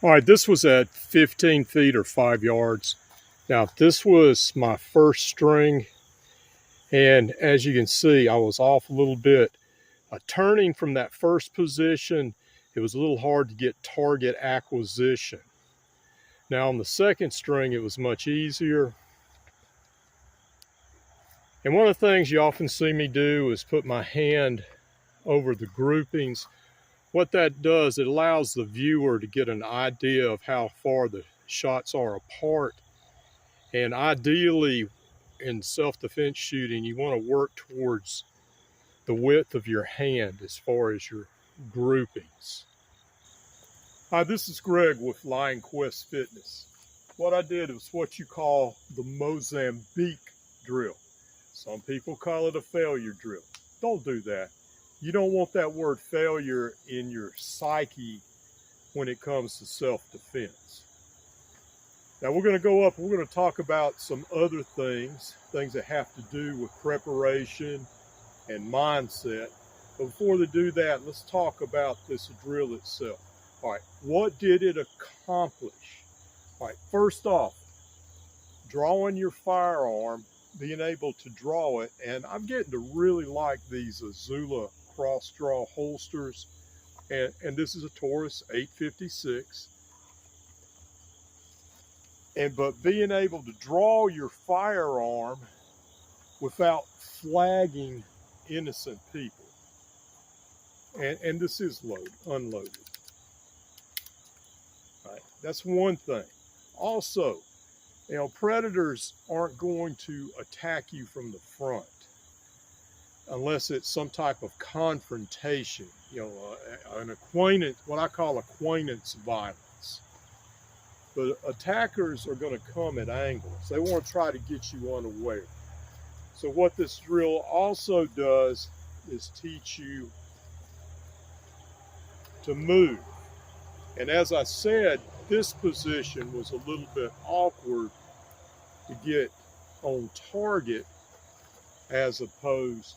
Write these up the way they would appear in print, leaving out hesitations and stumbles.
All right, this was at 15 feet or 5 yards. Now, this was my first string, and as you can see, I was off a little bit. Turning from that first position, it was a little hard to get target acquisition. Now, on the second string, it was much easier. And one of the things you often see me do is put my hand over the groupings. What that does, it allows the viewer to get an idea of how far the shots are apart. And ideally, in self-defense shooting, you want to work towards the width of your hand as far as your groupings. Hi, this is Greg with Lionquestfitness. What I did was what you call the Mozambique drill. Some people call it a failure drill. Don't do that. You don't want that word failure in your psyche when it comes to self-defense. Now we're going to go up, we're going to talk about some other things that have to do with preparation and mindset. But before they do that, let's talk about this drill itself. All right, what did it accomplish? All right, first off, drawing your firearm, being able to draw it, and I'm getting to really like these Azula cross draw holsters, and this is a Taurus 856. But being able to draw your firearm without flagging innocent people. And this is unloaded. All right, that's one thing. Also, predators aren't going to attack you from the front unless it's some type of confrontation, an acquaintance, what I call acquaintance violence. But attackers are going to come at angles. They want to try to get you unaware. So what this drill also does is teach you to move. And as I said, this position was a little bit awkward to get on target as opposed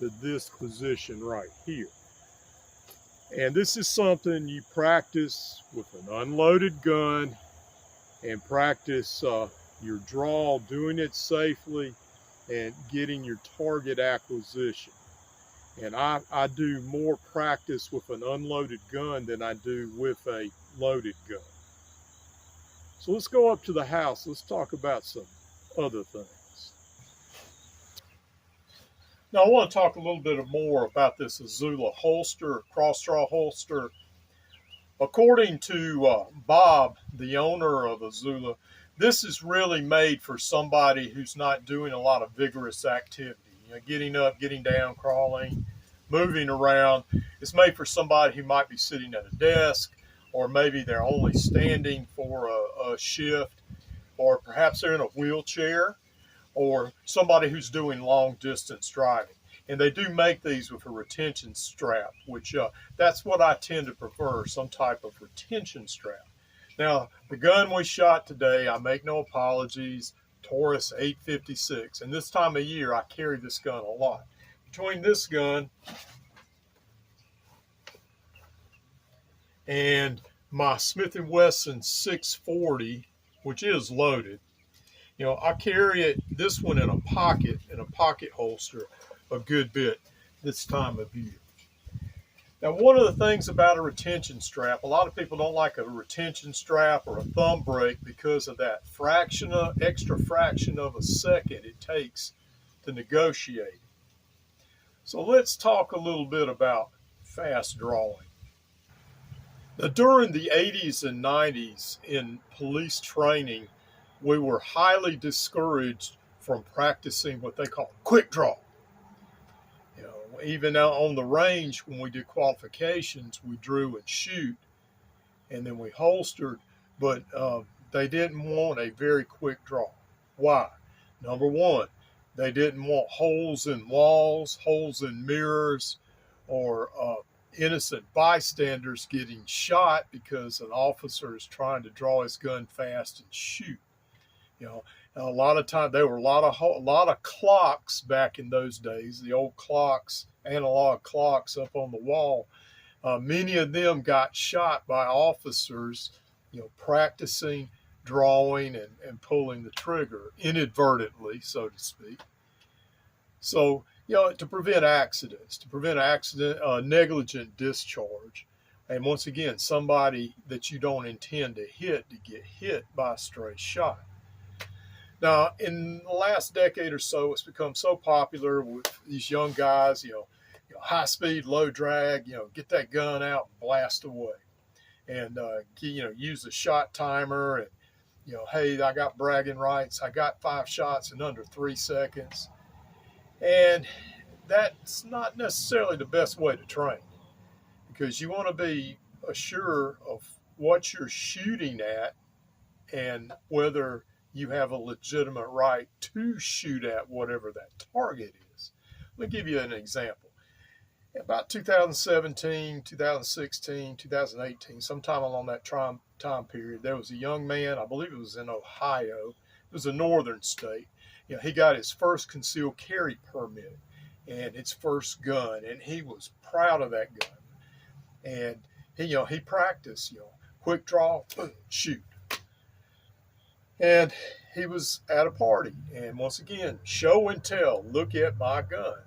to this position right here. And this is something you practice with an unloaded gun and practice your draw, doing it safely and getting your target acquisition. And I do more practice with an unloaded gun than I do with a loaded gun. So let's go up to the house. Let's talk about some other things. Now I want to talk a little bit more about this Azula holster, cross-draw holster. According to Bob, the owner of Azula, this is really made for somebody who's not doing a lot of vigorous activity. Getting up, getting down, crawling, moving around. It's made for somebody who might be sitting at a desk, or maybe they're only standing for a shift, or perhaps they're in a wheelchair, or somebody who's doing long distance driving. And they do make these with a retention strap, which that's what I tend to prefer, some type of retention strap. Now, the gun we shot today, I make no apologies, Taurus 856. And this time of year, I carry this gun a lot. Between this gun and my Smith & Wesson 640, which is loaded, I carry this one in a pocket holster a good bit this time of year. Now, one of the things about a retention strap, a lot of people don't like a retention strap or a thumb brake because of that extra fraction of a second it takes to negotiate. So let's talk a little bit about fast drawing. Now, during the 80s and 90s in police training, we were highly discouraged from practicing what they call quick draw. Even out on the range, when we did qualifications, we drew and shoot, and then we holstered, but they didn't want a very quick draw. Why? Number one, they didn't want holes in walls, holes in mirrors, or innocent bystanders getting shot because an officer is trying to draw his gun fast and shoot. A lot of time there were a lot of clocks back in those days, the old clocks, analog clocks up on the wall. Many of them got shot by officers practicing drawing and pulling the trigger inadvertently, so to speak. So, to prevent accidents, negligent discharge, and once again, somebody that you don't intend to get hit by a stray shot. Now, in the last decade or so, it's become so popular with these young guys, high speed, low drag, get that gun out and blast away. And, use the shot timer and, hey, I got bragging rights. I got 5 shots in under 3 seconds. And that's not necessarily the best way to train, because you want to be assured of what you're shooting at and whether you have a legitimate right to shoot at whatever that target is. Let me give you an example. About 2017, 2016, 2018, sometime along that time period, there was a young man, I believe it was in Ohio, it was a northern state. He got his first concealed carry permit and his first gun, and he was proud of that gun. And he practiced, quick draw, boom, shoot. And he was at a party, and once again, show and tell, look at my gun.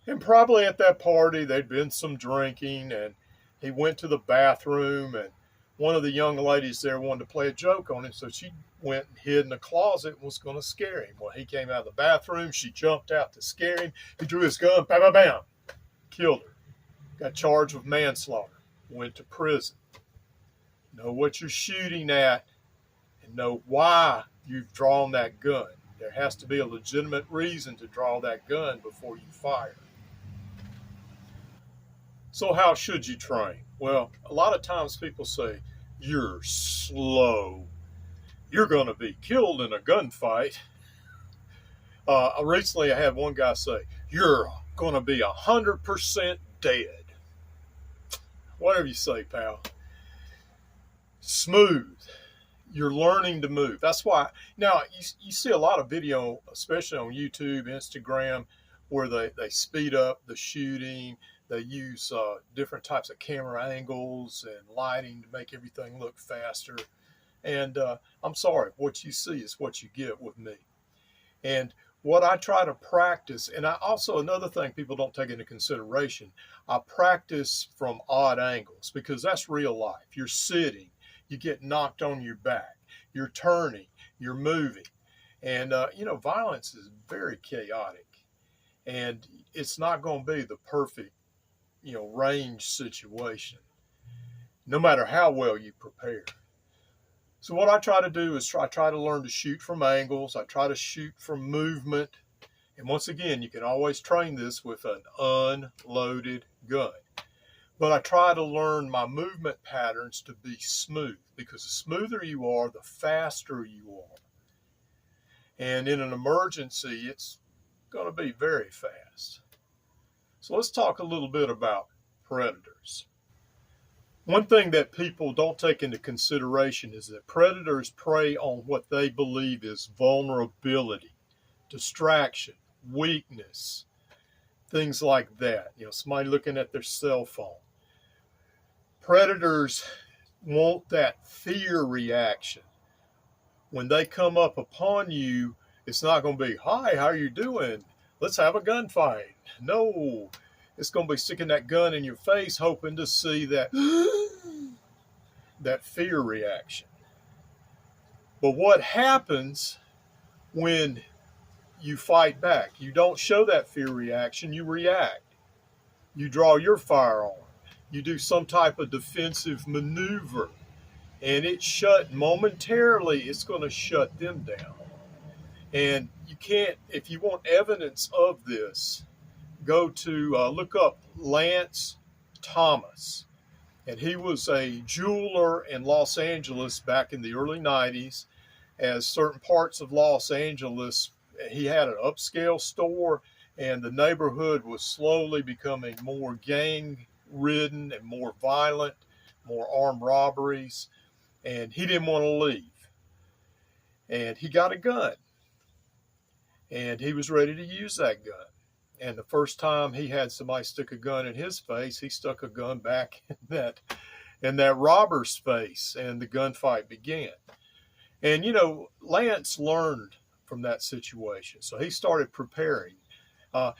And probably at that party, there'd been some drinking, and he went to the bathroom, and one of the young ladies there wanted to play a joke on him, so she went and hid in the closet and was going to scare him. Well, he came out of the bathroom, she jumped out to scare him, he drew his gun, bam, bam, bam, killed her. Got charged with manslaughter, went to prison. Know what you're shooting at and know why you've drawn that gun. There has to be a legitimate reason to draw that gun before you fire. So how should you train? Well, a lot of times people say, you're slow. You're going to be killed in a gunfight. Recently I had one guy say, you're going to be 100% dead. Whatever you say, pal. Smooth. You're learning to move. That's why, now you see a lot of video, especially on YouTube, Instagram, where they speed up the shooting. They use different types of camera angles and lighting to make everything look faster. And I'm sorry, what you see is what you get with me. And what I try to practice, and I also, another thing people don't take into consideration, I practice from odd angles, because that's real life. You're sitting, you get knocked on your back, you're turning, you're moving. And, violence is very chaotic. And it's not going to be the perfect, range situation, no matter how well you prepare. So what I try to do is I try to learn to shoot from angles. I try to shoot from movement. And once again, you can always train this with an unloaded gun. But I try to learn my movement patterns to be smooth, because the smoother you are, the faster you are. And in an emergency, it's going to be very fast. So let's talk a little bit about predators. One thing that people don't take into consideration is that predators prey on what they believe is vulnerability, distraction, weakness, things like that. Somebody looking at their cell phone. Predators want that fear reaction. When they come up upon you, it's not going to be, hi, how are you doing? Let's have a gunfight. No, it's going to be sticking that gun in your face, hoping to see that fear reaction. But what happens when you fight back? You don't show that fear reaction, you react. You draw your firearm. You do some type of defensive maneuver, and it's shut momentarily. It's going to shut them down. And you can't, if you want evidence of this, go to look up Lance Thomas. And he was a jeweler in Los Angeles back in the early 90s. As certain parts of Los Angeles, he had an upscale store, and the neighborhood was slowly becoming more gang-ridden and more violent, more armed robberies. And he didn't want to leave. And he got a gun. And he was ready to use that gun. And the first time he had somebody stick a gun in his face, he stuck a gun back in in that robber's face, and the gunfight began. And, Lance learned from that situation. So he started preparing.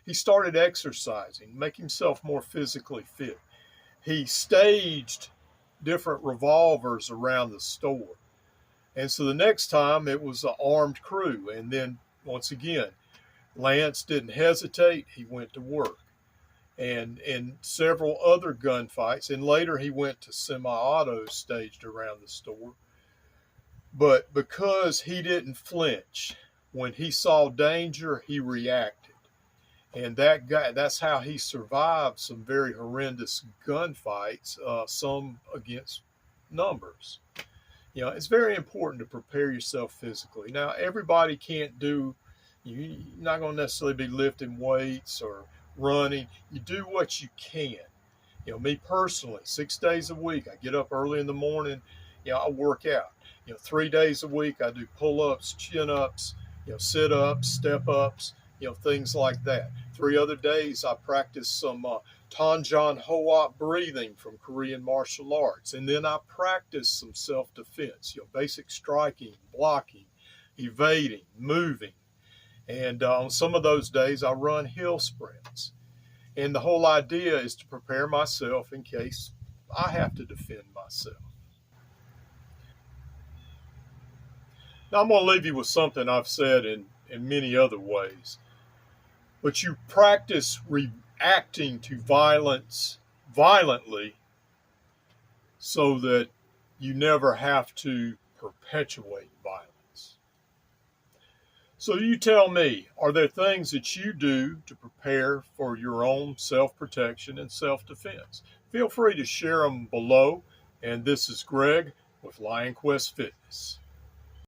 He started exercising, make himself more physically fit. He staged different revolvers around the store. And so the next time it was an armed crew. And then once again, Lance didn't hesitate. He went to work. And in several other gunfights, and later he went to semi-autos staged around the store. But because he didn't flinch, when he saw danger, he reacted. And that's how he survived some very horrendous gunfights, some against numbers. It's very important to prepare yourself physically. Now, everybody can't do, you're not going to necessarily be lifting weights or running. You do what you can. Me personally, 6 days a week, I get up early in the morning, I work out. 3 days a week, I do pull-ups, chin-ups, sit-ups, step-ups, things like that. 3 other days, I practice some Tanjan Hoap breathing from Korean martial arts. And then I practice some self-defense, basic striking, blocking, evading, moving. And on some of those days, I run hill sprints. And the whole idea is to prepare myself in case I have to defend myself. Now, I'm going to leave you with something I've said in many other ways. But you practice reacting to violence violently so that you never have to perpetuate violence. So you tell me, are there things that you do to prepare for your own self-protection and self-defense? Feel free to share them below. And this is Greg with Lionquest Fitness.